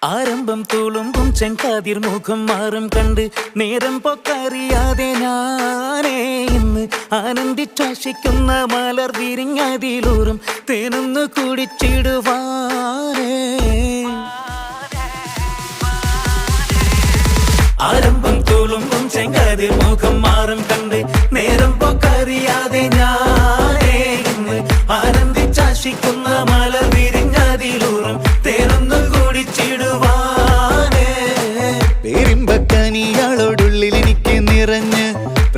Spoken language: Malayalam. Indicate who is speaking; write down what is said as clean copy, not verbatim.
Speaker 1: ആരംഭം തുളുമ്പും ചെങ്കാതിർ മുഖം മാറും കണ്ട് നേരം പൊക്കറിയാതെ ഞാനേ ഇന്ന് ആനന്ദിച്ചാശിക്കുന്ന മലർ വിരിഞ്ഞതിലൂറും തേനൊന്ന് കുടിച്ചിടുവാനേ. ആരംഭം തുളുമ്പും ചെങ്കാതിർ മുഖം മാറും